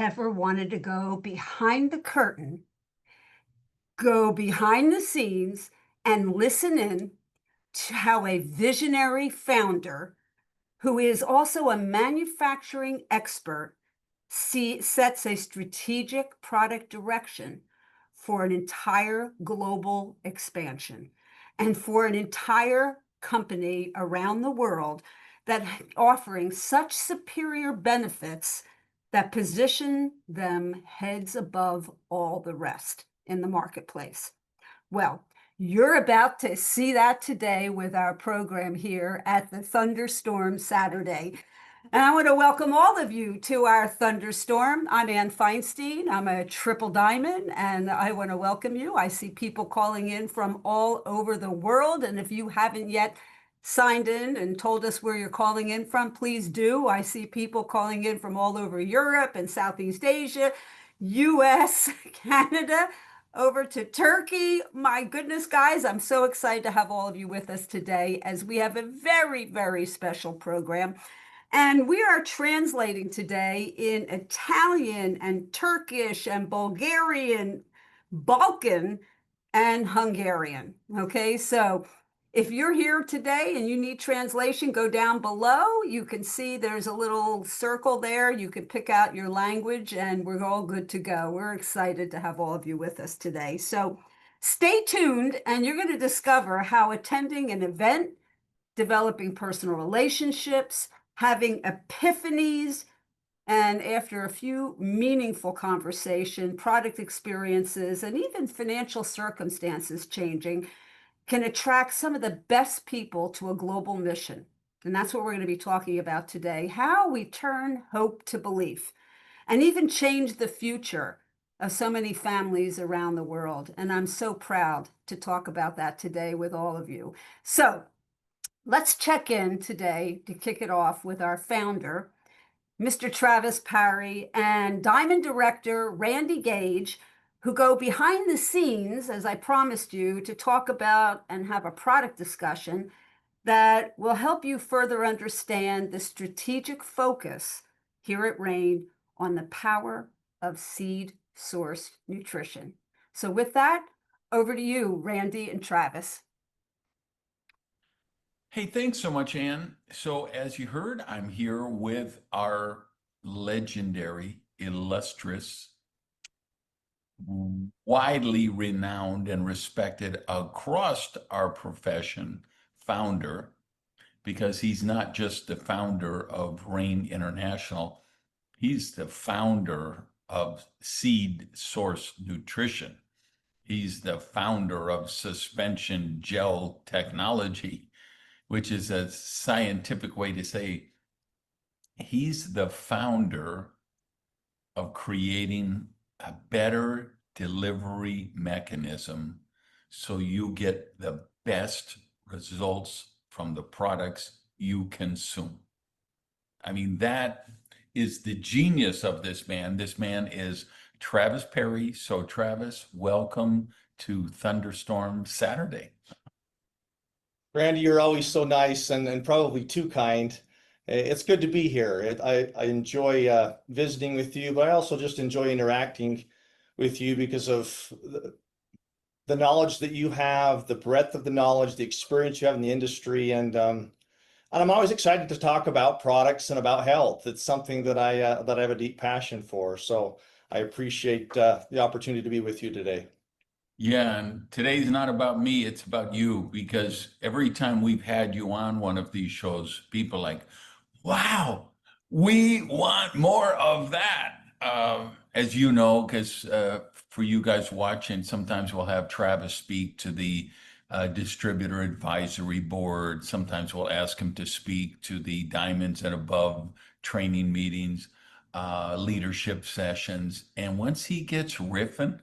ever wanted to go behind the curtain, go behind the scenes, and listen in to how a visionary founder, who is also a manufacturing expert, sets a strategic product direction for an entire global expansion and for an entire company around the world that offering such superior benefits that position them heads above all the rest in the marketplace. Well, you're about to see that today with our program here at the Thunderstorm Saturday. And I want to welcome all of you to our Thunderstorm. I'm Ann Feinstein. I'm a triple diamond, and I want to welcome you. I see people calling in from all over the world. And if you haven't yet signed in and told us where you're calling in from, please do. I see people calling in from all over Europe and Southeast Asia, US, Canada, over to Turkey. My goodness, guys, I'm so excited to have all of you with us today as we have a very, very special program. And we are translating today in Italian and Turkish and Bulgarian, Balkan, and Hungarian. Okay, so if you're here today and you need translation, go down below. You can see there's a little circle there. You can pick out your language and we're all good to go. We're excited to have all of you with us today. So stay tuned and you're going to discover how attending an event, developing personal relationships, having epiphanies, and after a few meaningful conversation, product experiences, and even financial circumstances changing, can attract some of the best people to a global mission. And that's what we're going to be talking about today, how we turn hope to belief and even change the future of so many families around the world. And I'm so proud to talk about that today with all of you. So let's check in today to kick it off with our founder, Mr. Travis Parry, and Diamond Director Randy Gage, who go behind the scenes, as I promised you, to talk about and have a product discussion that will help you further understand the strategic focus here at Rain on the power of seed-sourced nutrition. So with that, over to you, Randy and Travis. Hey, thanks so much, Ann. So as you heard, I'm here with our legendary, illustrious, widely renowned and respected across our profession founder, because he's not just the founder of Rain International, he's the founder of Seed Source Nutrition. He's the founder of Suspension Gel Technology, which is a scientific way to say he's the founder of creating a better delivery mechanism so you get the best results from the products you consume. I mean, that is the genius of this man. This man is Travis Parry. So Travis, welcome to Thunderstorm Saturday. Randy, you're always so nice and probably too kind. It's good to be here. I enjoy visiting with you, but I also just enjoy interacting with you because of the knowledge that you have, the breadth of the knowledge, the experience you have in the industry, and I'm always excited to talk about products and about health. It's something that I have a deep passion for. So I appreciate the opportunity to be with you today. Yeah, and today's not about me, it's about you, because every time we've had you on one of these shows, people are like, wow, we want more of that. As you know, because for you guys watching, sometimes we'll have Travis speak to the distributor advisory board. Sometimes we'll ask him to speak to the Diamonds and Above training meetings, leadership sessions. And once he gets riffing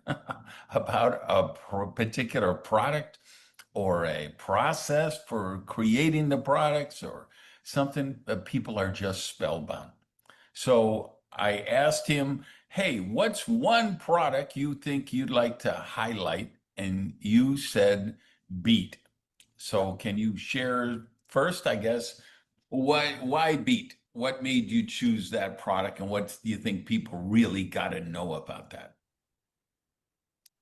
about a particular product or a process for creating the products or something, people are just spellbound. So I asked him, hey, what's one product you think you'd like to highlight? And you said beet. So can you share first, I guess, why beet? what made you choose that product, and what do you think people really got to know about that?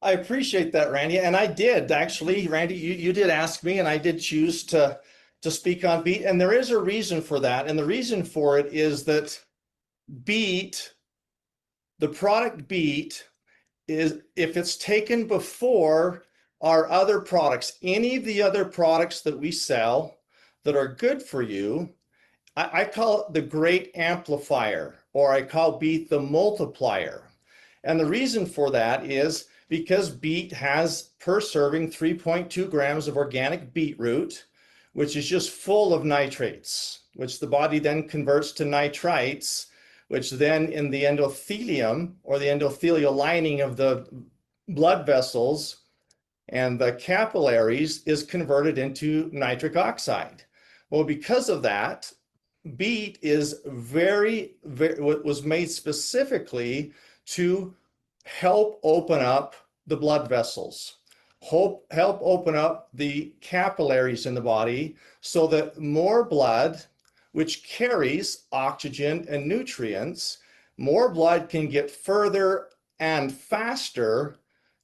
I appreciate that, Randy. And I did actually, Randy, you did ask me, and I did choose to speak on beet. And there is a reason for that. And the reason for it is that beet, the product beet, is if it's taken before our other products, any of the other products that we sell that are good for you, I call it the great amplifier, or I call beet the multiplier. And the reason for that is because beet has per serving 3.2 grams of organic beetroot, which is just full of nitrates, which the body then converts to nitrites, which then in the endothelium, or the endothelial lining of the blood vessels and the capillaries, is converted into nitric oxide. Well, because of that, beet is was made specifically to help open up the blood vessels, help open up the capillaries in the body, so that more blood, which carries oxygen and nutrients, more blood can get further and faster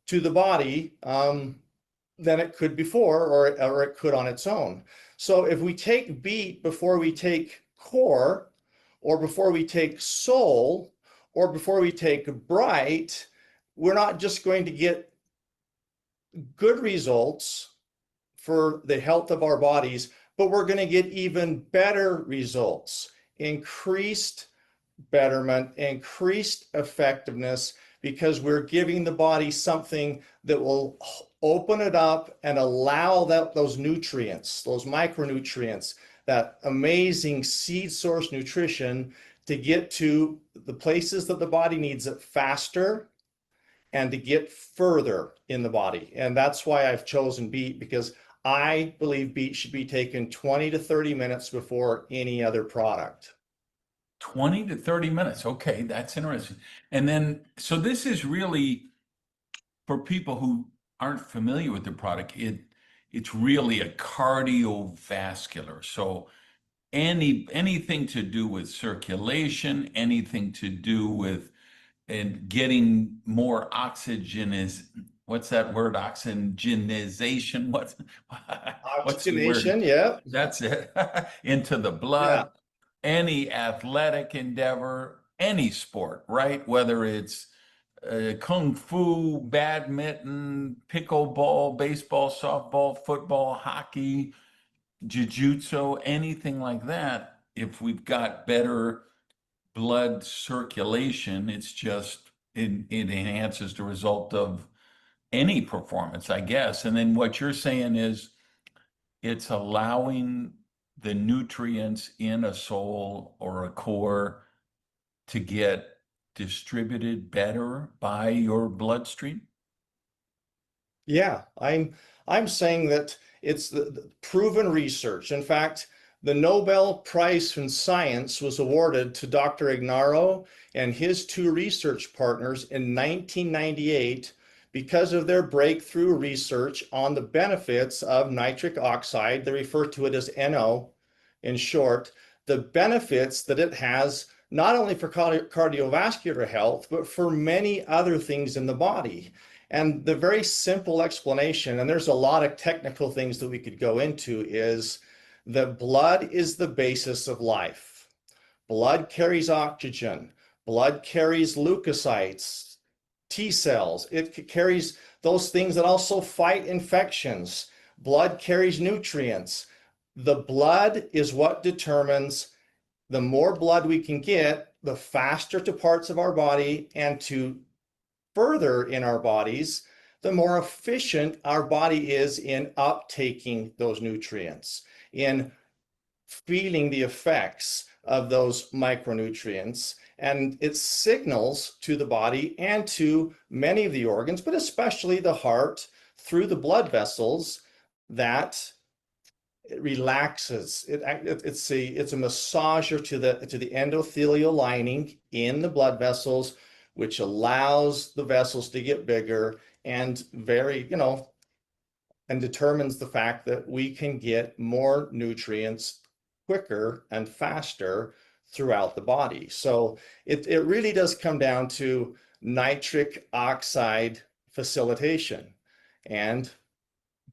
to the body than it could before, or it could on its own. So if we take beet before we take core, or before we take soul, or before we take bright, we're not just going to get good results for the health of our bodies, but we're going to get even better results, increased betterment, increased effectiveness, because we're giving the body something that will open it up and allow those nutrients, those micronutrients, that amazing seed source nutrition, to get to the places that the body needs it faster and to get further in the body. And that's why I've chosen beet, because I believe beet should be taken 20 to 30 minutes before any other product. 20 to 30 minutes. Okay, that's interesting. And then, so this is really for people who aren't familiar with the product, it's really a cardiovascular. So anything to do with circulation, anything to do with and getting more oxygen is, what's that word? Oxygenization. What's the word? Oxygenation, yeah. That's it. Into the Yeah. blood. Any athletic endeavor, any sport, right? Whether it's kung fu, badminton, pickleball, baseball, softball, football, hockey, jiu-jitsu, anything like that. If we've got better blood circulation, it enhances the result of any performance, I guess. And then what you're saying is it's allowing the nutrients in a soul or a core to get distributed better by your bloodstream? Yeah, I'm saying that it's the proven research. In fact, the Nobel Prize in Science was awarded to Dr. Ignaro and his two research partners in 1998 because of their breakthrough research on the benefits of nitric oxide. They refer to it as NO in short, the benefits that it has not only for cardiovascular health, but for many other things in the body. And the very simple explanation, and there's a lot of technical things that we could go into, is that blood is the basis of life. Blood carries oxygen. Blood carries leukocytes, T cells. It carries those things that also fight infections. Blood carries nutrients. The blood is what determines the more blood we can get, the faster to parts of our body and to further in our bodies, the more efficient our body is in uptaking those nutrients, in feeling the effects of those micronutrients. And it signals to the body and to many of the organs, but especially the heart, through the blood vessels, that it relaxes. It's a massager to the endothelial lining in the blood vessels, which allows the vessels to get bigger and and determines the fact that we can get more nutrients quicker and faster throughout the body. So it really does come down to nitric oxide facilitation. And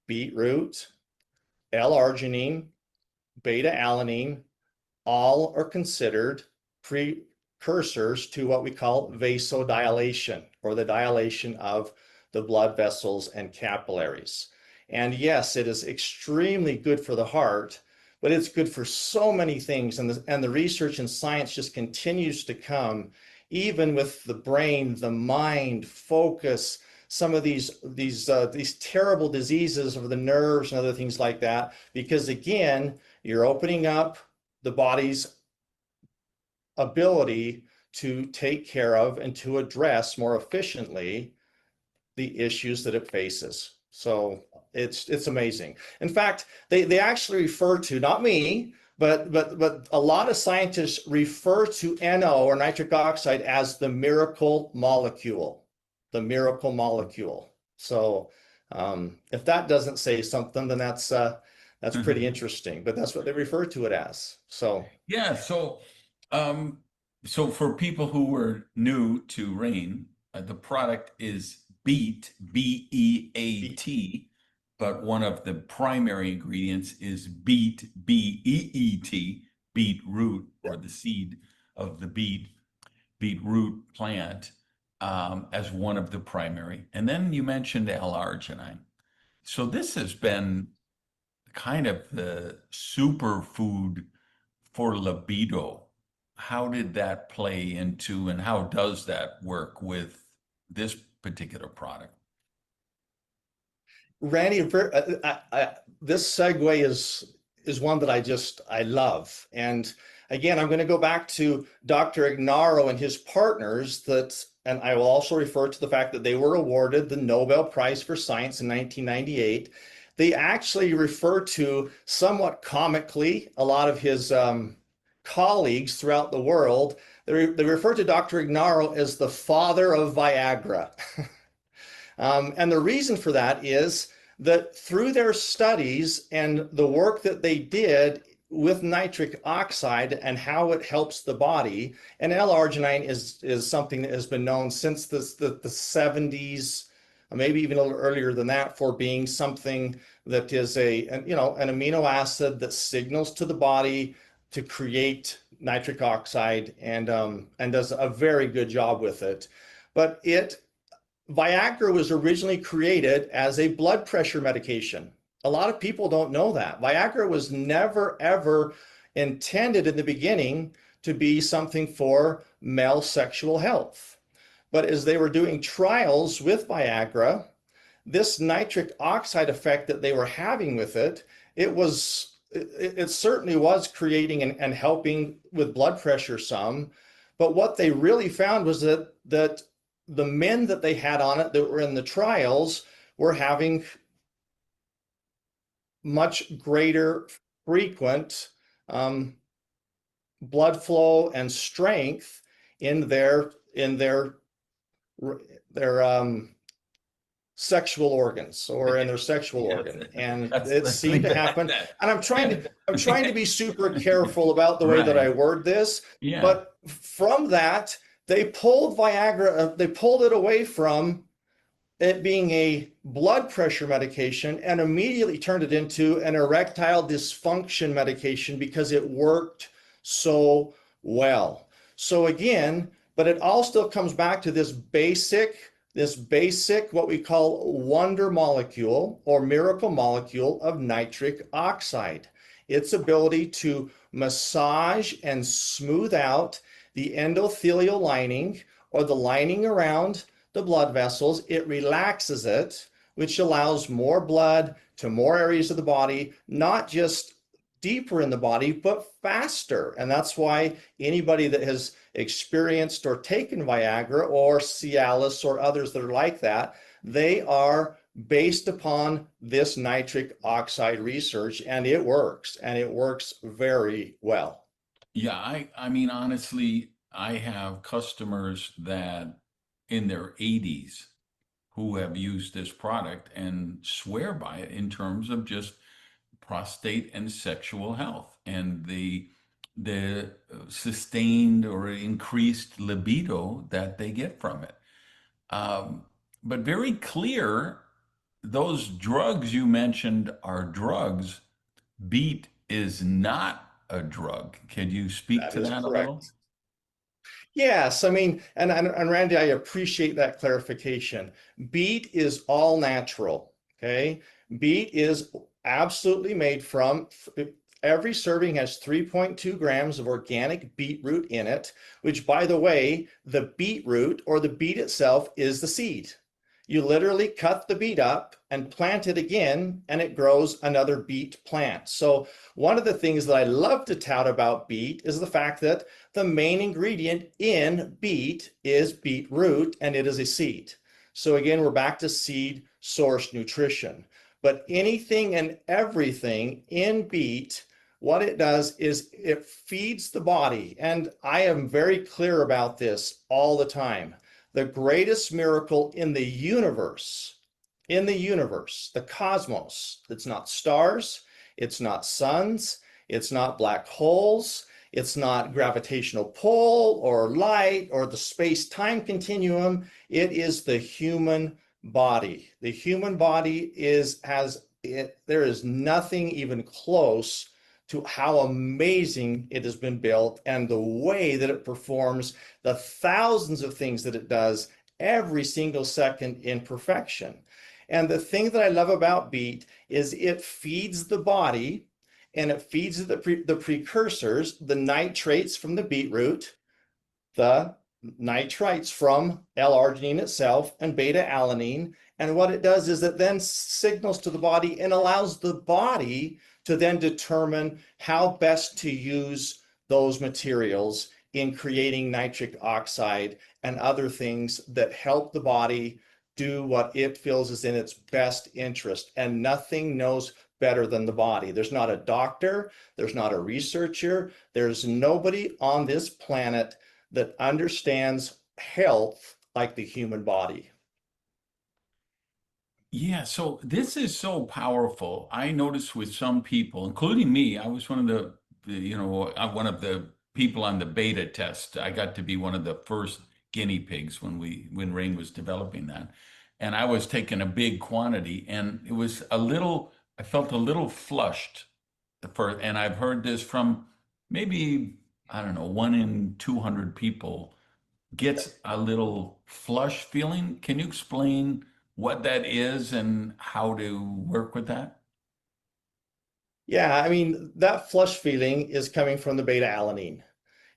beetroot, L-arginine, beta-alanine, all are considered precursors to what we call vasodilation, or the dilation of the blood vessels and capillaries. And yes, it is extremely good for the heart, but it's good for so many things. And the research and science just continues to come, even with the brain, the mind, focus, some of these terrible diseases of the nerves and other things like that, because again, you're opening up the body's ability to take care of and to address more efficiently the issues that it faces. So it's amazing. In fact, they actually refer to, not me, but a lot of scientists refer to NO, or nitric oxide, as the miracle molecule. The miracle molecule. So if that doesn't say something, then that's pretty interesting. But that's what they refer to it as. So yeah. So for people who were new to Rain, the product is beet, B-E-A-T, but one of the primary ingredients is beet, B-E-E-T, beetroot, or the seed of the beetroot plant, as one of the primary. And then you mentioned L-arginine. So this has been kind of the superfood for libido. How did that play into, and how does that work with this particular product? Randy, this segue is one that I love. And again, I'm going to go back to Dr. Ignarro and his partners, and I will also refer to the fact that they were awarded the Nobel Prize for Science in 1998. They actually refer to, somewhat comically, a lot of his colleagues throughout the world. They refer to Dr. Ignarro as the father of Viagra. And the reason for that is that through their studies and the work that they did with nitric oxide and how it helps the body, and L-arginine is something that has been known since the 70s, maybe even a little earlier than that, for being something that is an amino acid that signals to the body to create nitric oxide, and does a very good job with it. But Viagra was originally created as a blood pressure medication. A lot of people don't know that. Viagra was never, ever intended in the beginning to be something for male sexual health. But as they were doing trials with Viagra, this nitric oxide effect that they were having with it, it certainly was creating and helping with blood pressure some. But what they really found was that the men that they had on it that were in the trials were having much greater frequent blood flow and strength in their sexual organs, or in their sexual organ. And it seemed to happen. And I'm trying to be super careful about the way that I word this. Yeah. But from that, they pulled Viagra, they pulled it away from it being a blood pressure medication and immediately turned it into an erectile dysfunction medication because it worked so well. So again, but it all still comes back to this basic, what we call wonder molecule or miracle molecule of nitric oxide. Its ability to massage and smooth out the endothelial lining, or the lining around the blood vessels. It relaxes it, which allows more blood to more areas of the body, not just deeper in the body, but faster. And that's why anybody that has experienced or taken Viagra or Cialis or others that are like that, they are based upon this nitric oxide research, and it works very well. Yeah, I mean, honestly, I have customers that in their 80s who have used this product and swear by it in terms of just prostate and sexual health. And the sustained or increased libido that they get from it. But very clear, those drugs you mentioned are drugs. Beet is not a drug. Can you speak That to is that a little? correct. Yes, I mean, and Randy, I appreciate that clarification. Beet is all natural, okay? Beet is absolutely made from, every serving has 3.2 grams of organic beetroot in it, which, by the way, the beetroot or the beet itself is the seed. You literally cut the beet up and plant it again, and it grows another beet plant. So one of the things that I love to tout about beet is the fact that the main ingredient in beet is beetroot, and it is a seed. So again, we're back to seed source nutrition. But anything and everything in beet, what it does is it feeds the body. And I am very clear about this all the time. The greatest miracle in the universe, the cosmos, it's not stars, it's not suns, it's not black holes, it's not gravitational pull or light or the space-time continuum. It is the human body. The human body there is nothing even close to how amazing it has been built and the way that it performs the thousands of things that it does every single second in perfection. And the thing that I love about beet is it feeds the body, and it feeds the precursors, the nitrates from the beetroot, the nitrites from L-arginine itself, and beta-alanine. And what it does is it then signals to the body and allows the body to then determine how best to use those materials in creating nitric oxide and other things that help the body do what it feels is in its best interest. And nothing knows better than the body. There's not a doctor, there's not a researcher, there's nobody on this planet that understands health like the human body. Yeah, so this is so powerful. I noticed with some people, including me, I was one of one of the people on the beta test. I got to be one of the first guinea pigs when Rain was developing that. And I was taking a big quantity, and I felt a little flushed and I've heard this from maybe, I don't know, 1 in 200 people gets a little flush feeling. Can you explain what that is and how to work with that? Yeah, I mean, that flush feeling is coming from the beta-alanine.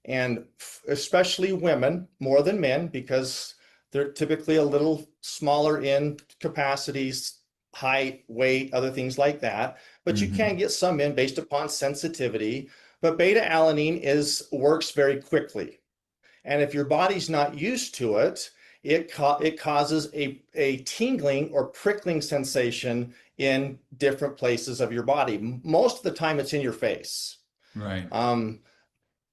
And especially women more than men, because they're typically a little smaller in capacities, height, weight, other things like that. But you can get some in based upon sensitivity. But beta-alanine works very quickly. And if your body's not used to it, it causes a tingling or prickling sensation in different places of your body. Most of the time, it's in your face. Right.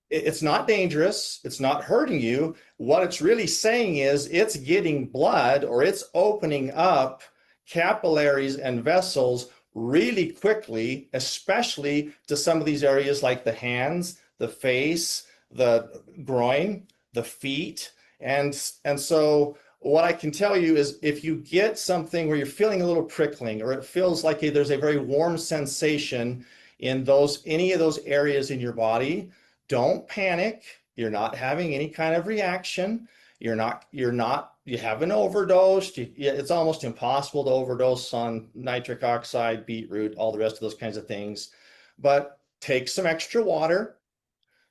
It's not dangerous. It's not hurting you. What it's really saying is it's getting blood, or it's opening up capillaries and vessels really quickly, especially to some of these areas like the hands, the face, the groin, the feet. And so what I can tell you is if you get something where you're feeling a little prickling, or it feels like there's a very warm sensation in any of those areas in your body, don't panic. You're not having any kind of reaction. You haven't overdosed. It's almost impossible to overdose on nitric oxide, beetroot, all the rest of those kinds of things. But take some extra water,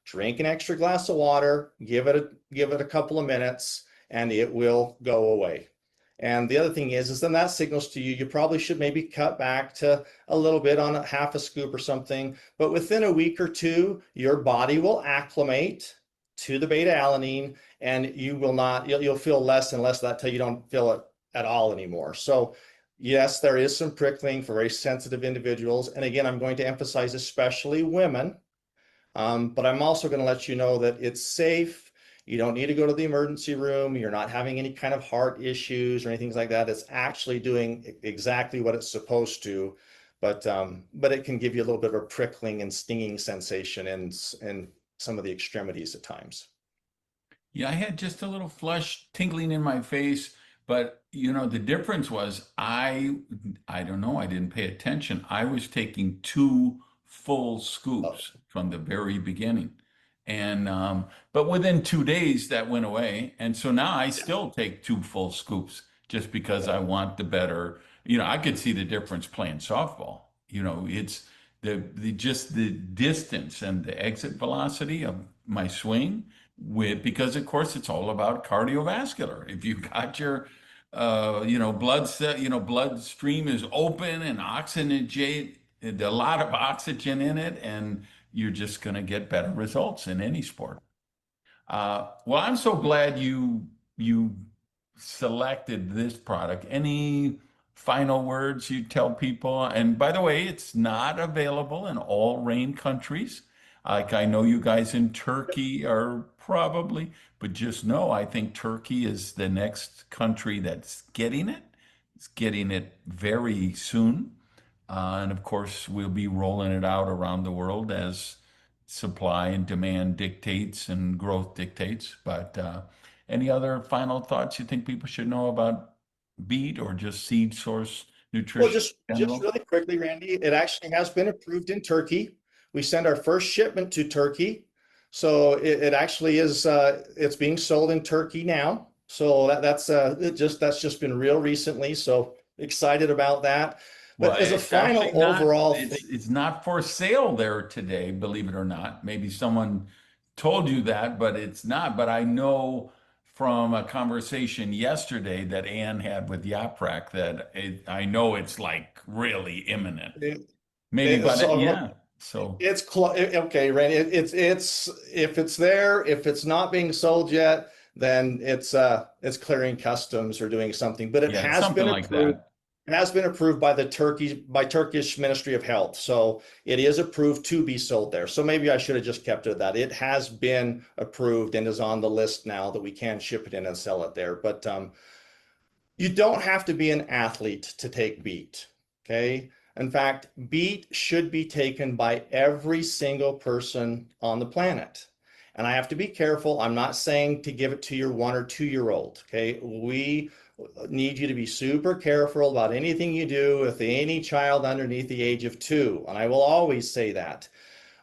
drink an extra glass of water, give it a couple of minutes, and it will go away. And the other thing is then that signals to you, you probably should maybe cut back to a little bit on half a scoop or something. But within a week or two, your body will acclimate to the beta-alanine, and you'll feel less and less of that till you don't feel it at all anymore. So yes, there is some prickling for very sensitive individuals. And again, I'm going to emphasize especially women. But I'm also going to let you know that it's safe. You don't need to go to the emergency room. You're not having any kind of heart issues or anything like that. It's actually doing exactly what it's supposed to. But it can give you a little bit of a prickling and stinging sensation. And some of the extremities at times. Yeah, I had just a little flush tingling in my face, but you know, the difference was I don't know, I didn't pay attention. I was taking two full Oh, scoops from the very beginning. And but within 2 days that went away. And so now I yeah, still take two full scoops just because yeah. I want the better, I could see the difference playing softball. It's the just the distance and the exit velocity of my swing because of course it's all about cardiovascular. If you got your bloodstream is open and oxygenate, a lot of oxygen in it, and you're just going to get better results in any sport. Well, I'm so glad you selected this product. Any final words you tell people? And by the way, it's not available in all rain countries. Like I know you guys in Turkey are probably, but just know I think Turkey is the next country that's getting it. It's getting it very soon. And of course, we'll be rolling it out around the world as supply and demand dictates and growth dictates. But any other final thoughts you think people should know about beet or just seed source Well, nutrition in just general? really quickly, Randy, it actually has been approved in Turkey. We sent our first shipment to Turkey. So it actually is it's being sold in Turkey now. So that's just been real recently. So excited about that. Well, But as a it's final actually not, overall it's thing, it's not for sale there today, believe it or not. Maybe someone told you that, but it's not. But I know from a conversation yesterday that Ann had with Yaprak that I know it's like really imminent. it, Maybe, but so yeah. So it's okay, Randy. It's if it's there, if it's not being sold yet, then it's clearing customs or doing something. But it yeah, it's has something been like approved. that. It has been approved by the Turkish Ministry of Health. So it is approved to be sold there. So maybe I should have just kept it at that. It has been approved and is on the list now that we can ship it in and sell it there. But you don't have to be an athlete to take beet. Okay. In fact, beet should be taken by every single person on the planet. And I have to be careful. I'm not saying to give it to your 1 or 2 year old. Okay. We need you to be super careful about anything you do with any child underneath the age of 2. And I will always say that.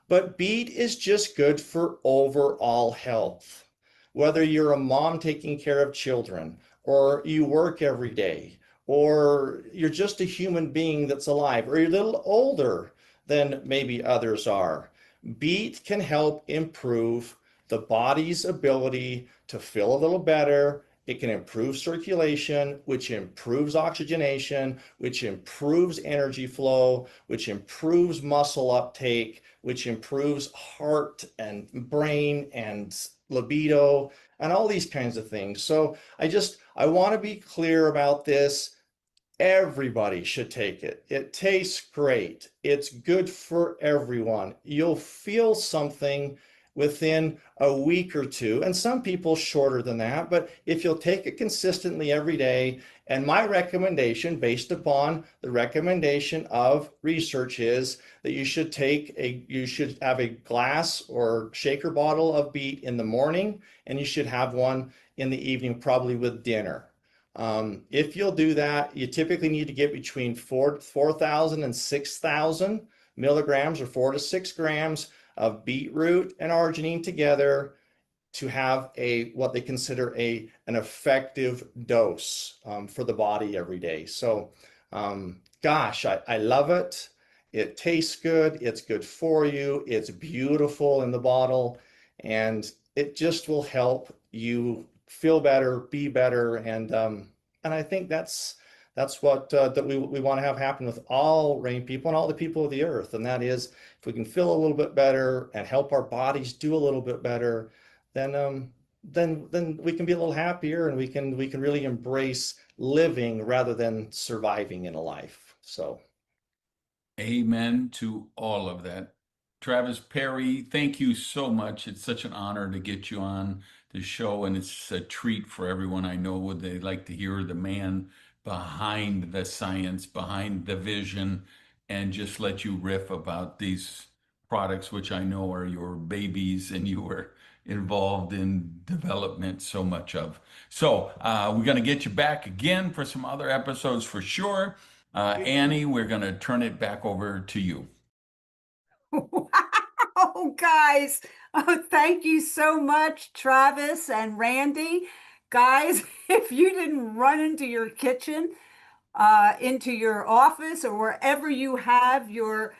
But beet is just good for overall health. Whether you're a mom taking care of children, or you work every day, or you're just a human being that's alive, or you're a little older than maybe others are, beet can help improve the body's ability to feel a little better. It can improve circulation, which improves oxygenation, which improves energy flow, which improves muscle uptake, which improves heart and brain and libido and all these kinds of things. So I want to be clear about this. Everybody should take it. It tastes great. It's good for everyone. You'll feel something within a week or two, and some people shorter than that. But if you'll take it consistently every day, and my recommendation, based upon the recommendation of research, is that you should have a glass or shaker bottle of beet in the morning, and you should have one in the evening, probably with dinner. If you'll do that, you typically need to get between 4,000 and 6,000 milligrams or 4 to 6 grams of beetroot and arginine together to have what they consider an effective dose for the body every day. So, gosh, I love it. It tastes good. It's good for you. It's beautiful in the bottle, and it just will help you feel better, be better, and I think that's what that we want to have happen with all rain people and all the people of the earth, and that is if we can feel a little bit better and help our bodies do a little bit better, then we can be a little happier and we can really embrace living rather than surviving in a life. So Amen to all of that. Travis Parry, thank you so much. It's such an honor to get you on the show, and it's a treat for everyone I know. Would they like to hear the man behind the science, behind the vision, and just let you riff about these products, which I know are your babies and you were involved in development so much of. So we're going to get you back again for some other episodes for sure. Annie, we're going to turn it back over to you. Wow, guys. Oh, thank you so much, Travis and Randy. Guys, if you didn't run into your kitchen, into your office, or wherever you have your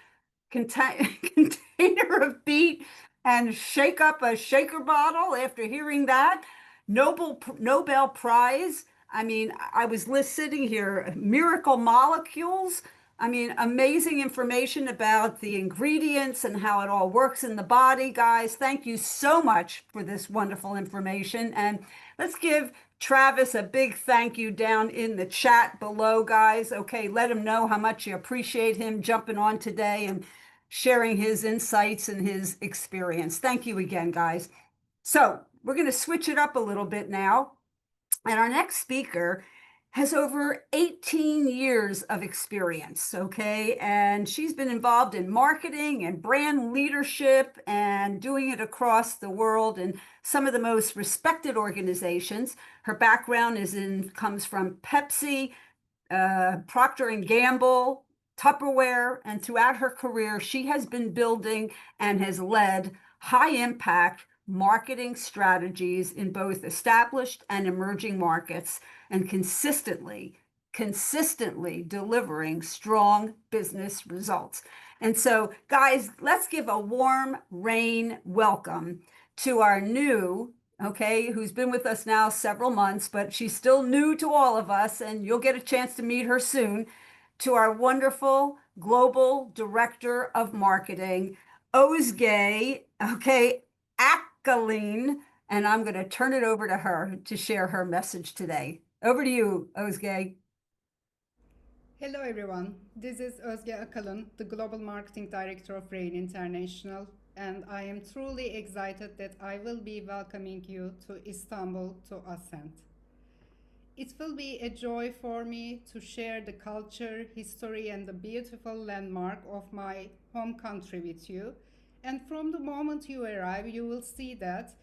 container of beet and shake up a shaker bottle after hearing that. Nobel Prize. I mean, I was sitting here, miracle molecules. I mean, amazing information about the ingredients and how it all works in the body, guys. Thank you so much for this wonderful information. And let's give Travis a big thank you down in the chat below, guys. Okay, let him know how much you appreciate him jumping on today and sharing his insights and his experience. Thank you again, guys. So we're going to switch it up a little bit now. And our next speaker has over 18 years of experience, okay? And she's been involved in marketing and brand leadership and doing it across the world in some of the most respected organizations. Her background comes from Pepsi, Procter and Gamble, Tupperware, and throughout her career, she has been building and has led high impact marketing strategies in both established and emerging markets and consistently delivering strong business results. And so, guys, let's give a warm rain welcome to our new, okay, who's been with us now several months, but she's still new to all of us, and you'll get a chance to meet her soon, to our wonderful Global Director of Marketing, Ozge, okay, Alkalin, and I'm going to turn it over to her to share her message today. Over to you, Ozge. Hello everyone, this is Ozge Alkalin, the Global Marketing Director of Rain International, and I am truly excited that I will be welcoming you to Istanbul to Ascent. It will be a joy for me to share the culture, history, and the beautiful landmark of my home country with you. And from the moment you arrive, you will see that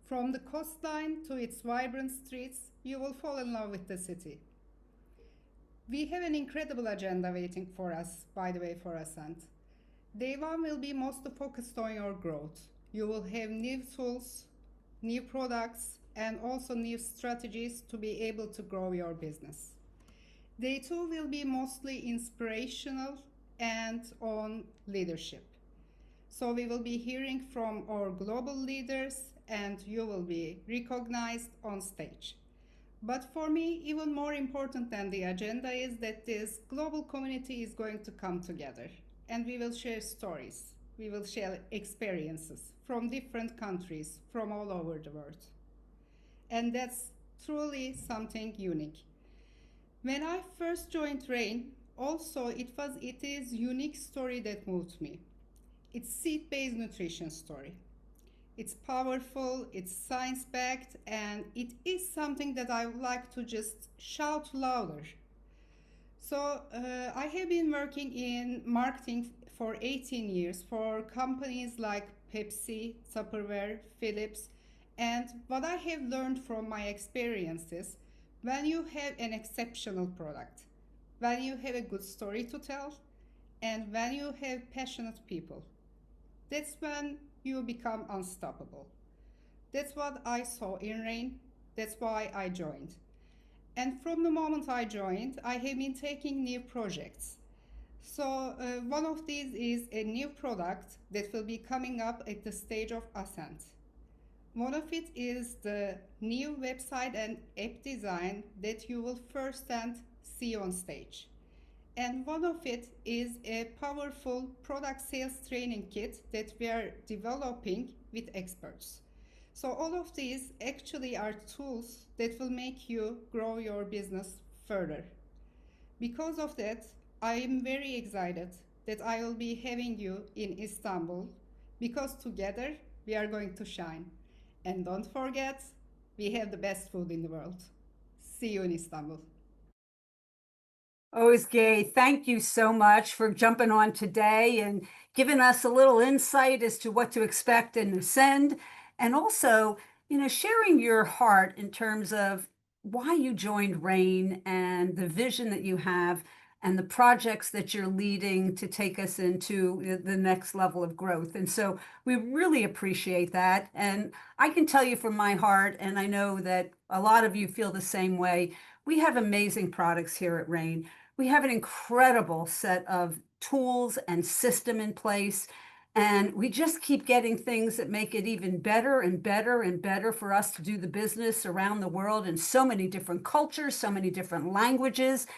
from the coastline to its vibrant streets, you will fall in love with the city. We have an incredible agenda waiting for us, by the way, for Ascent. Day one will be mostly focused on your growth. You will have new tools, new products, and also new strategies to be able to grow your business. Day two will be mostly inspirational and on leadership. So we will be hearing from our global leaders and you will be recognized on stage. But for me, even more important than the agenda is that this global community is going to come together and we will share stories. We will share experiences from different countries from all over the world. And that's truly something unique. When I first joined Rain, also it is unique story that moved me. It's seed-based nutrition story. It's powerful, it's science-backed, and it is something that I would like to just shout louder. So I have been working in marketing for 18 years for companies like Pepsi, Tupperware, Philips, and what I have learned from my experiences, when you have an exceptional product, when you have a good story to tell, and when you have passionate people, that's when you become unstoppable. That's what I saw in Rain. That's why I joined. And from the moment I joined, I have been taking new projects. So one of these is a new product that will be coming up at the stage of Ascent. One of it is the new website and app design that you will firsthand see on stage. And one of it is a powerful product sales training kit that we are developing with experts. So all of these actually are tools that will make you grow your business further. Because of that, I am very excited that I will be having you in Istanbul because together we are going to shine. And don't forget, we have the best food in the world. See you in Istanbul. Ozge, thank you so much for jumping on today and giving us a little insight as to what to expect in Ascend, and also, sharing your heart in terms of why you joined RAIN and the vision that you have and the projects that you're leading to take us into the next level of growth. And so we really appreciate that. And I can tell you from my heart, and I know that a lot of you feel the same way, we have amazing products here at RAIN. We have an incredible set of tools and system in place, and we just keep getting things that make it even better and better and better for us to do the business around the world in so many different cultures, so many different languages.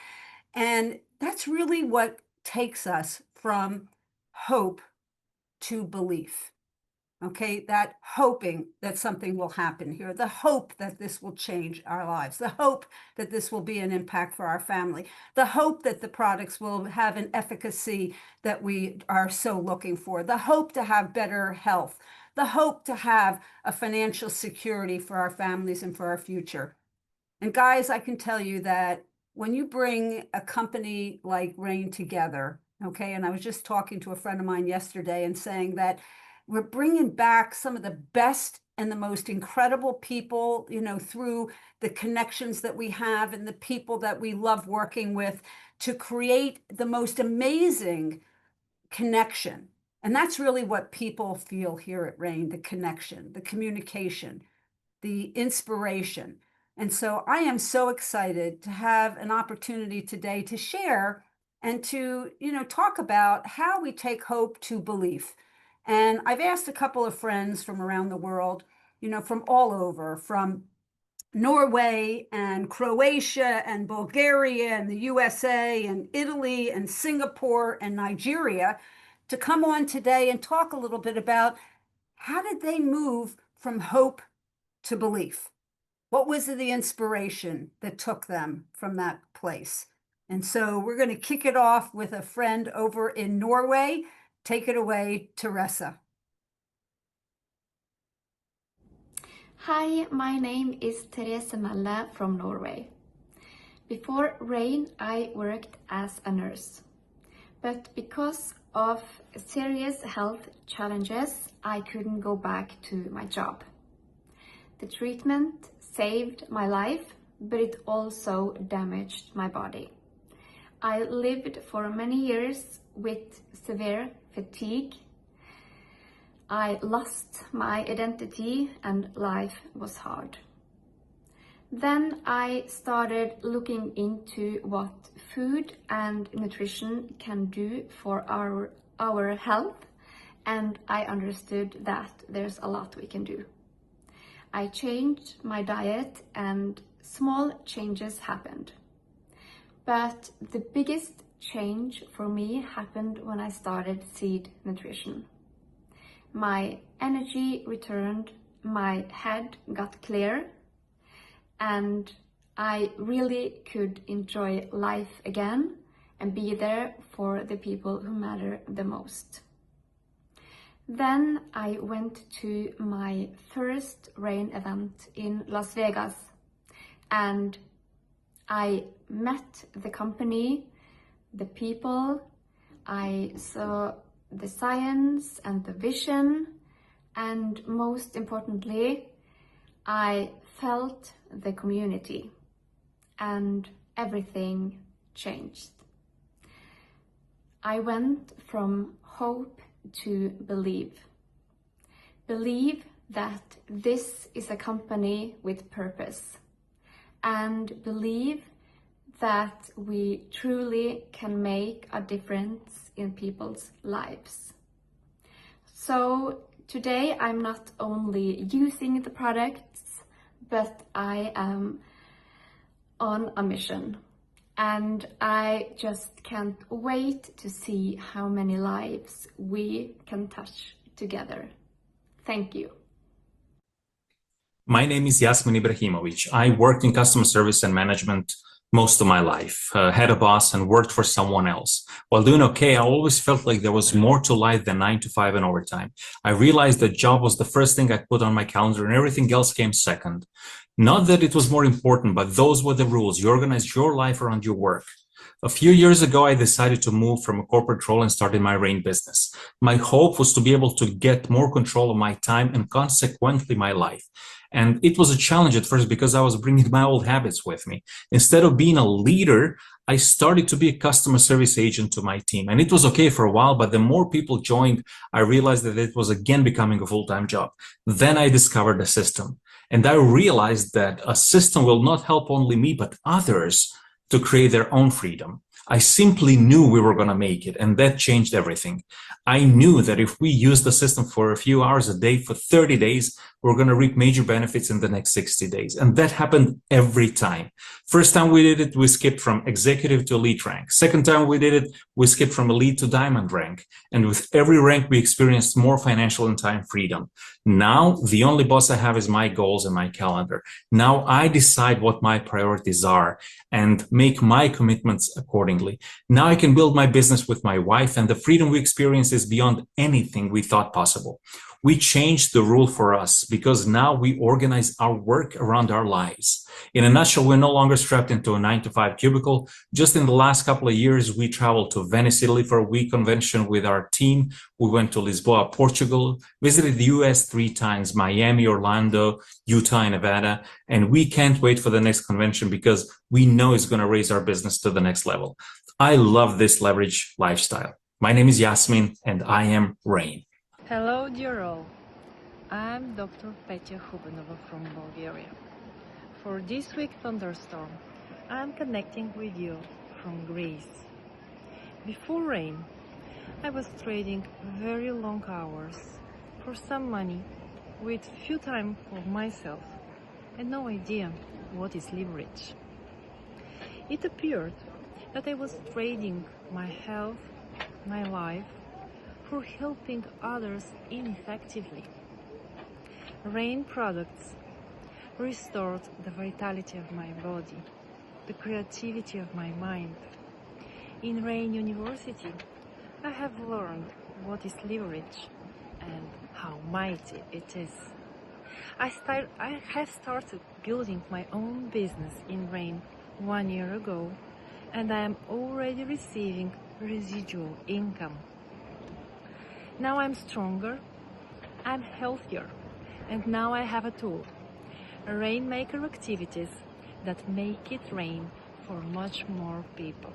And that's really what takes us from hope to belief. Okay, that hoping that something will happen here, the hope that this will change our lives, the hope that this will be an impact for our family, the hope that the products will have an efficacy that we are so looking for, the hope to have better health, the hope to have a financial security for our families and for our future. And guys, I can tell you that when you bring a company like RAIN together, okay, and I was just talking to a friend of mine yesterday and saying that we're bringing back some of the best and the most incredible people, through the connections that we have and the people that we love working with to create the most amazing connection. And that's really what people feel here at RAIN, the connection, the communication, the inspiration. And so I am so excited to have an opportunity today to share and to, talk about how we take hope to belief. And I've asked a couple of friends from around the world, from all over, from Norway and Croatia and Bulgaria and the USA and Italy and Singapore and Nigeria, to come on today and talk a little bit about how did they move from hope to belief? What was the inspiration that took them from that place? And so we're going to kick it off with a friend over in Norway. Take it away, Teresa. Hi, my name is Therese Melle from Norway. Before RAIN, I worked as a nurse. But because of serious health challenges, I couldn't go back to my job. The treatment saved my life, but it also damaged my body. I lived for many years with severe fatigue. I lost my identity and life was hard. Then I started looking into what food and nutrition can do for our health, and I understood that there's a lot we can do. I changed my diet and small changes happened. But the biggest change for me happened when I started seed nutrition. My energy returned, my head got clear, and I really could enjoy life again and be there for the people who matter the most. Then I went to my first RAIN event in Las Vegas, and I met the company, the people, I saw the science and the vision, and most importantly, I felt the community, and everything changed. I went from hope to believe. Believe that this is a company with purpose, and believe that we truly can make a difference in people's lives. So today I'm not only using the products, but I am on a mission. And I just can't wait to see how many lives we can touch together. Thank you. My name is Yasmin Ibrahimovic. I worked in customer service and management most of my life, had a boss and worked for someone else. While doing okay, I always felt like there was more to life than 9 to 5 and overtime. I realized that job was the first thing I put on my calendar and everything else came second. Not that it was more important, but those were the rules. You organized your life around your work. A few years ago, I decided to move from a corporate role and started my Rain business. My hope was to be able to get more control of my time and consequently my life. And it was a challenge at first because I was bringing my old habits with me. Instead of being a leader, I started to be a customer service agent to my team. And it was okay for a while, but the more people joined, I realized that it was again becoming a full-time job. Then I discovered a system. And I realized that a system will not help only me, but others to create their own freedom. I simply knew we were going to make it, and that changed everything. I knew that if we used the system for a few hours a day for 30 days, we're going to reap major benefits in the next 60 days. And that happened every time. First time we did it, we skipped from executive to elite rank. Second time we did it, we skipped from elite to diamond rank. And with every rank, we experienced more financial and time freedom. Now, the only boss I have is my goals and my calendar. Now I decide what my priorities are and make my commitments accordingly. Now I can build my business with my wife, and the freedom we experience is beyond anything we thought possible. We changed the rule for us because now we organize our work around our lives. In a nutshell, we're no longer strapped into a 9-to-5 cubicle. Just in the last couple of years, we traveled to Venice, Italy for a week convention with our team. We went to Lisboa, Portugal, visited the US 3 times, Miami, Orlando, Utah, and Nevada. And we can't wait for the next convention because we know it's going to raise our business to the next level. I love this leverage lifestyle. My name is Yasmin, and I am Rain. Hello, dear all. I'm Dr. Petya Hubenova from Bulgaria. For this week Thunderstorm, I'm connecting with you from Greece. Before Rain, I was trading very long hours for some money with few time for myself and no idea what is leverage. It appeared that I was trading my health, my life, for helping others ineffectively. Rain products restored the vitality of my body, the creativity of my mind. In Rain University, I have learned what is leverage and how mighty it is. I have started building my own business in Rain 1 year ago, and I am already receiving residual income. Now I'm stronger, I'm healthier, and now I have a tool, Rainmaker activities that make it rain for much more people.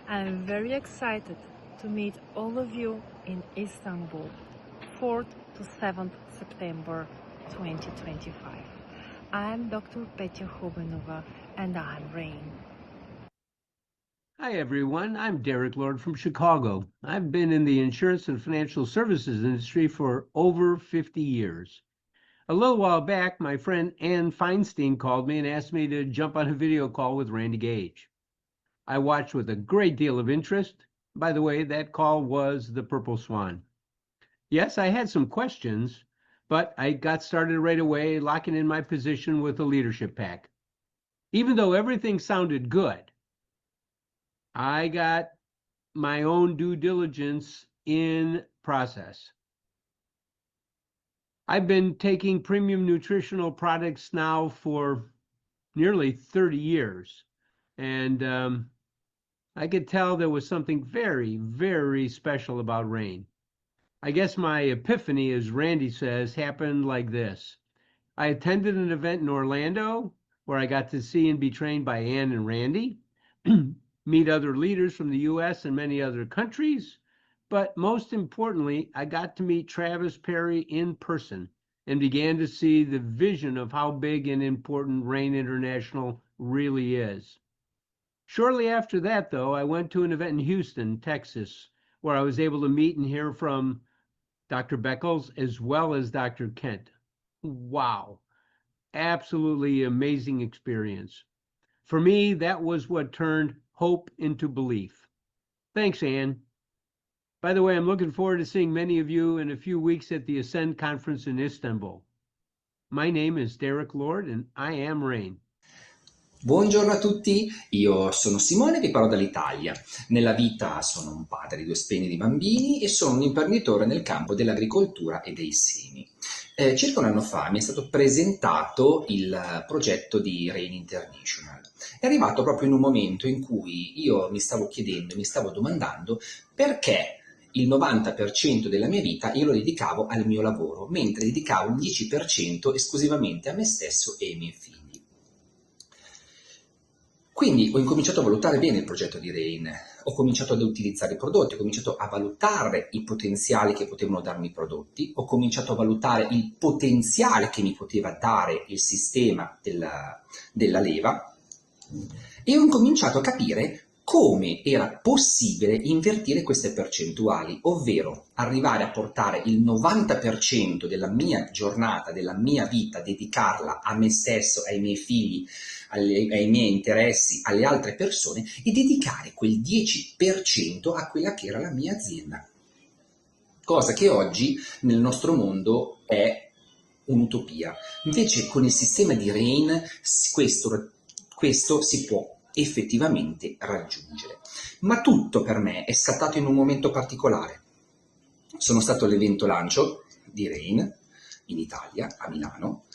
I'm very excited to meet all of you in Istanbul, 4th to 7th September 2025. I'm Dr. Petya Hubenova, and I'm Rain. Hi everyone, I'm Derek Lord from Chicago. I've been in the insurance and financial services industry for over 50 years. A little while back, my friend Ann Feinstein called me and asked me to jump on a video call with Randy Gage. I watched with a great deal of interest. By the way, that call was the Purple Swan. Yes, I had some questions, but I got started right away, locking in my position with the leadership pack. Even though everything sounded good, I got my own due diligence in process. I've been taking premium nutritional products now for nearly 30 years. And I could tell there was something very, very special about Rain. I guess my epiphany, as Randy says, happened like this. I attended an event in Orlando where I got to see and be trained by Ann and Randy. Meet other leaders from the US and many other countries, but most importantly, I got to meet Travis Parry in person and began to see the vision of how big and important Rain International really is. Shortly after that, though, I went to an event in Houston, Texas, where I was able to meet and hear from Dr. Beckles as well as Dr. Kent. Wow, absolutely amazing experience. For me, that was what turned hope into belief. Thanks, Ann. By the way, I'm looking forward to seeing many of you in a few weeks at the Ascend Conference in Istanbul. My name is Derek Lord, and I am Rain. Buongiorno a tutti, io sono Simone, vi parlo dall'Italia. Nella vita sono un padre di 2 splendidi bambini e sono un imprenditore nel campo dell'agricoltura e dei semi. Circa un anno fa mi è stato presentato il progetto di Rain International. È arrivato proprio in un momento in cui io mi stavo chiedendo, mi stavo domandando perché il 90% della mia vita io lo dedicavo al mio lavoro, mentre dedicavo il 10% esclusivamente a me stesso e ai miei figli. Quindi ho incominciato a valutare bene il progetto di Rain, ho cominciato ad utilizzare i prodotti, ho cominciato a valutare i potenziali che potevano darmi i prodotti, ho cominciato a valutare il potenziale che mi poteva dare il sistema della leva e ho incominciato a capire come era possibile invertire queste percentuali, ovvero arrivare a portare il 90% della mia giornata, della mia vita, dedicarla a me stesso, ai miei figli, ai miei interessi, alle altre persone e dedicare quel 10% a quella che era la mia azienda. Cosa che oggi nel nostro mondo è un'utopia. Invece con il sistema di Rain questo si può effettivamente raggiungere. Ma tutto per me è scattato in un momento particolare. Sono stato all'evento lancio di Rain in Italia, a Milano.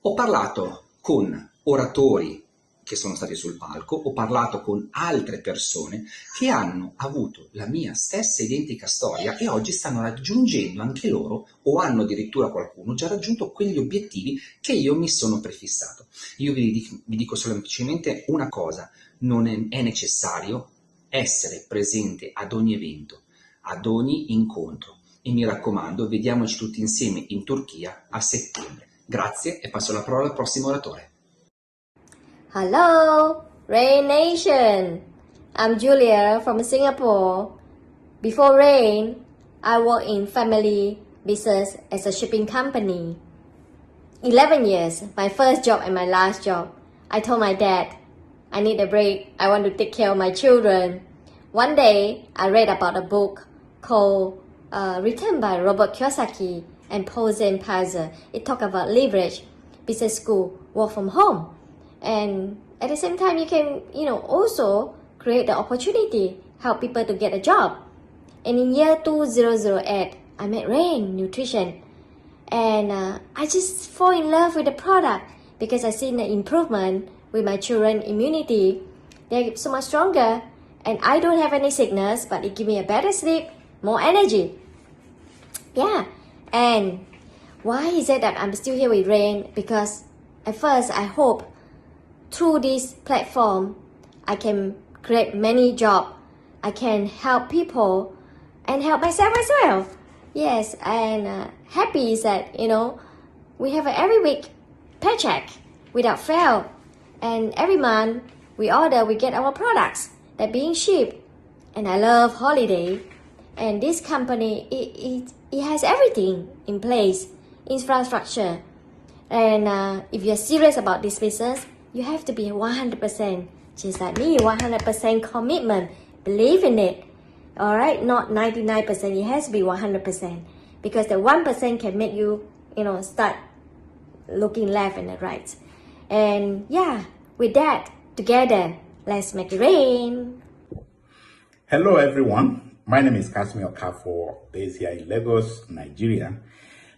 Ho parlato con oratori che sono stati sul palco, ho parlato con altre persone che hanno avuto la mia stessa identica storia e oggi stanno raggiungendo anche loro, o hanno addirittura qualcuno già raggiunto quegli obiettivi che io mi sono prefissato. Io vi dico semplicemente una cosa: non è necessario essere presente ad ogni evento, ad ogni incontro. E mi raccomando, vediamoci tutti insieme in Turchia a settembre. Grazie e passo la parola al prossimo oratore. Hello, Rain Nation. I'm Julia from Singapore. Before Rain, I worked in family business as a shipping company. 11 years, my first job and my last job. I told my dad, I need a break. I want to take care of my children. One day, I read about a book called written by Robert Kiyosaki and Paul Zen-Pizer. It talked about leverage, business school, work from home. And at the same time, you can, also create the opportunity, help people to get a job. And in year 2008, I met Rain Nutrition. And I just fall in love with the product because I seen the improvement with my children immunity. They're so much stronger. And I don't have any sickness, but it gives me a better sleep, more energy. Yeah. And why is it that I'm still here with Rain? Because at first, I hope through this platform, I can create many jobs. I can help people and help myself as well. Yes, and happy is that, we have every week paycheck without fail. And every month, we get our products that being shipped. And I love holiday. And this company, it has everything in place, infrastructure. And if you're serious about this business, you have to be 100%, just like me, 100% commitment, believe in it. All right, not 99%, it has to be 100%. Because the 1% can make you, start looking left and right. And yeah, with that, together, let's make it rain. Hello everyone, my name is Kasmi Okafor, based here in Lagos, Nigeria.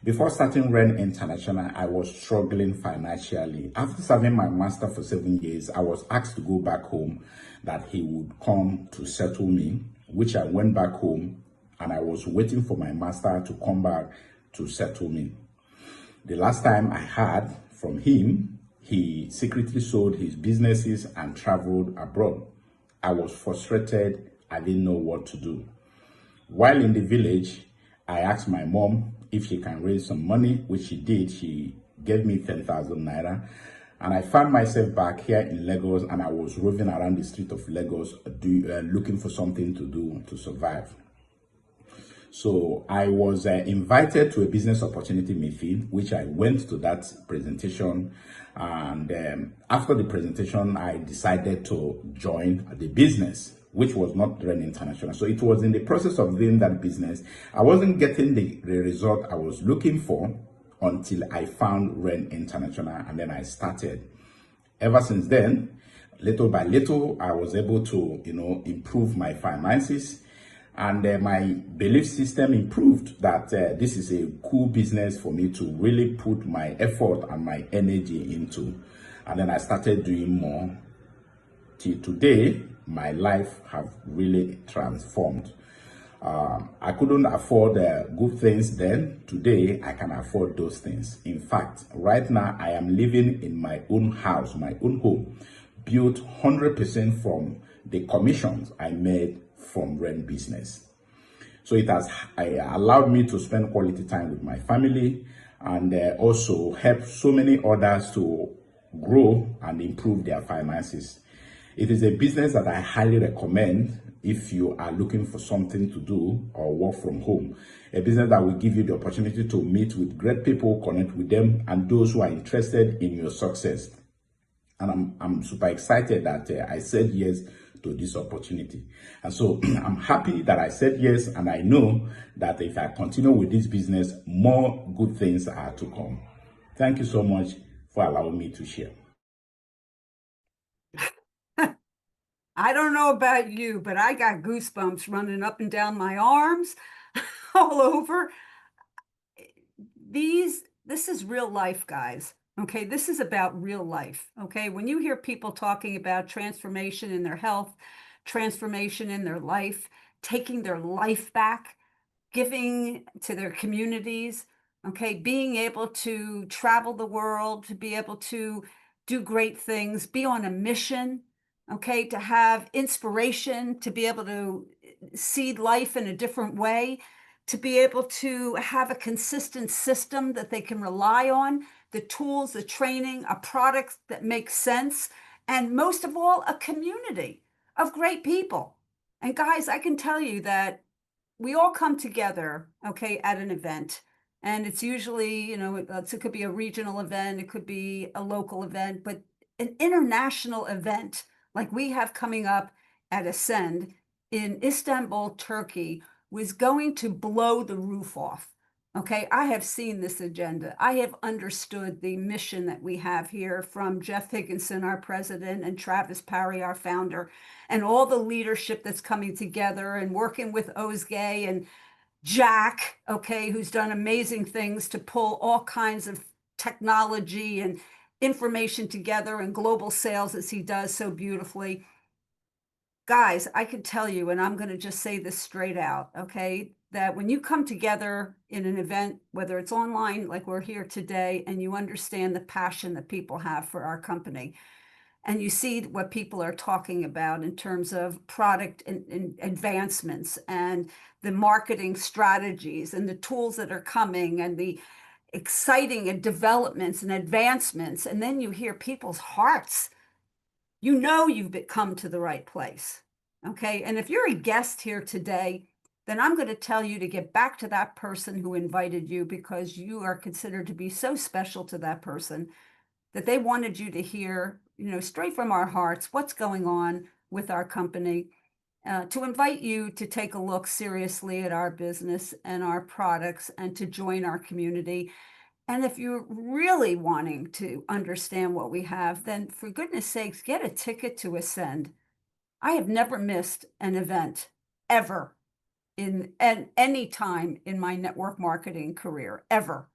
Before starting Rain International, I was struggling financially. After serving my master for 7 years, I was asked to go back home, that he would come to settle me, which I went back home and I was waiting for my master to come back to settle me. The last time I heard from him, he secretly sold his businesses and traveled abroad. I was frustrated. I didn't know what to do. While in the village, I asked my mom if she can raise some money, which she did. She gave me 10,000 naira. And I found myself back here in Lagos, and I was roving around the street of Lagos looking for something to do to survive. So I was invited to a business opportunity meeting, which I went to that presentation. And after the presentation, I decided to join the business, which was not Rain International. So it was in the process of doing that business. I wasn't getting the result I was looking for until I found Rain International, and then I started. Ever since then, little by little, I was able to, improve my finances. And my belief system improved that this is a cool business for me to really put my effort and my energy into. And then I started doing more. Till today, my life have really transformed. I couldn't afford good things then. Today, I can afford those things. In fact, right now, I am living in my own house, my own home, built 100% from the commissions I made from rent business. So it has allowed me to spend quality time with my family and also help so many others to grow and improve their finances. It is a business that I highly recommend if you are looking for something to do or work from home. A business that will give you the opportunity to meet with great people, connect with them, and those who are interested in your success. And I'm super excited that I said yes to this opportunity. And so I'm happy that I said yes, and I know that if I continue with this business, more good things are to come. Thank you so much for allowing me to share. I don't know about you, but I got goosebumps running up and down my arms, all over. This is real life, guys. Okay, this is about real life. Okay, when you hear people talking about transformation in their health, transformation in their life, taking their life back, giving to their communities, okay, being able to travel the world, to be able to do great things, be on a mission, okay, to have inspiration, to be able to see life in a different way, to be able to have a consistent system that they can rely on, the tools, the training, a product that makes sense, and most of all, a community of great people. And guys, I can tell you that we all come together, okay, at an event. And it's usually, you know, it could be a regional event, it could be a local event, but an international event like we have coming up at Ascend in Istanbul, Turkey, was going to blow the roof off. Okay, I have seen this agenda. I have understood the mission that we have here from Jeff Higginson, our president, and Travis Parry, our founder, and all the leadership that's coming together and working with Ozge and Jack, okay, who's done amazing things to pull all kinds of technology and information together and global sales as he does so beautifully. Guys, I can tell you, and I'm going to just say this straight out, okay, that when you come together in an event, whether it's online like we're here today, and you understand the passion that people have for our company, and you see what people are talking about in terms of product and advancements and the marketing strategies and the tools that are coming and the exciting developments and advancements, and then you hear people's hearts, you know you've come to the right place, okay? And if you're a guest here today, then I'm going to tell you to get back to that person who invited you, because you are considered to be so special to that person that they wanted you to hear, you know, straight from our hearts, what's going on with our company, to invite you to take a look seriously at our business and our products and to join our community. And if you're really wanting to understand what we have, then for goodness sakes, get a ticket to Ascend. I have never missed an event ever at any time in my network marketing career, ever.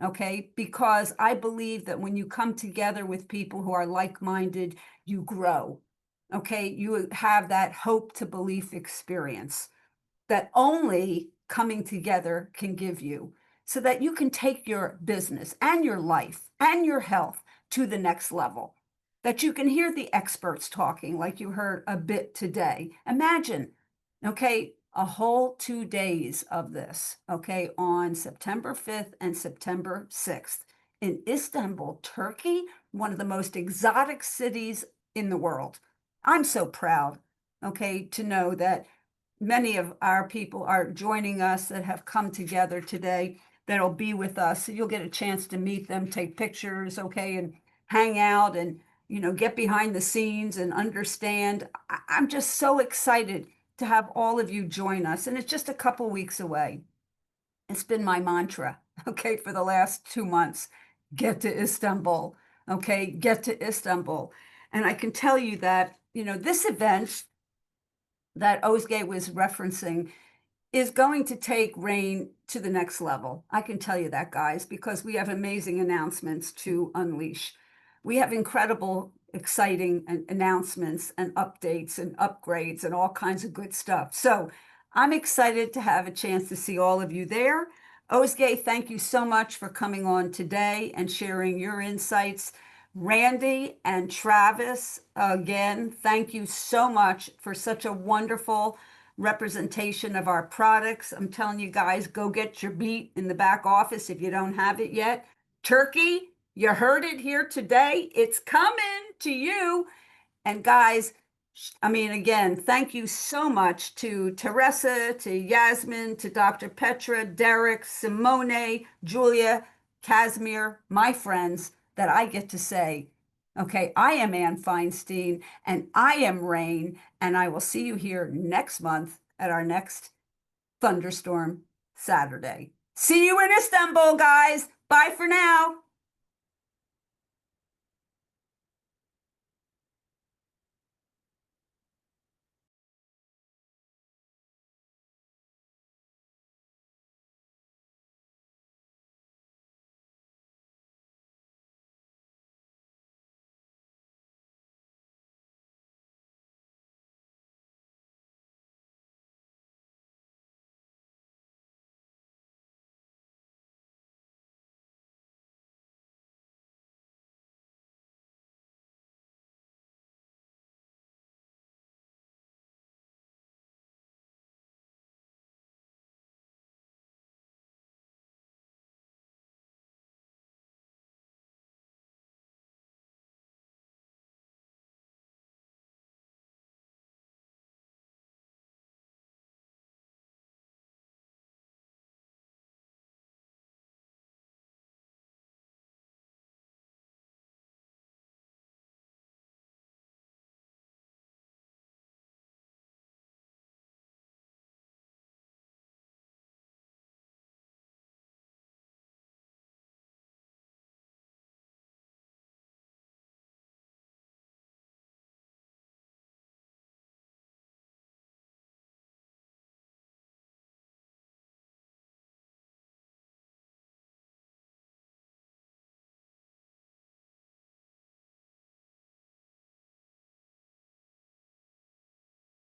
Okay, because I believe that when you come together with people who are like-minded, you grow. Okay, you have that hope to belief experience that only coming together can give you, so that you can take your business and your life and your health to the next level, that you can hear the experts talking like you heard a bit today. Imagine, okay, a whole 2 days of this, okay, on September 5th and September 6th in Istanbul, Turkey, one of the most exotic cities in the world. I'm so proud, okay, to know that many of our people are joining us that have come together today, that'll be with us. So you'll get a chance to meet them, take pictures, okay, and hang out and, you know, get behind the scenes and understand. I'm just so excited to have all of you join us. And it's just a couple weeks away. It's been my mantra, okay, for the last 2 months. Get to Istanbul, okay, get to Istanbul. And I can tell you that, you know, this event that Ozge was referencing is going to take Rain to the next level. I can tell you that, guys, because we have amazing announcements to unleash. We have incredible, exciting announcements and updates and upgrades and all kinds of good stuff. So I'm excited to have a chance to see all of you there. Ozge, thank you so much for coming on today and sharing your insights. Randy and Travis, again, thank you so much for such a wonderful representation of our products. I'm telling you guys, go get your beat in the back office if you don't have it yet. Turkey, you heard it here today. It's coming to you. And guys, I mean, again, thank you so much to Teresa, to Yasmin, to Dr. Petra, Derek, Simone, Julia, Casimir, my friends that I get to say, okay, I am Ann Feinstein and I am Rain, and I will see you here next month at our next Thunderstorm Saturday. See you in Istanbul, guys. Bye for now.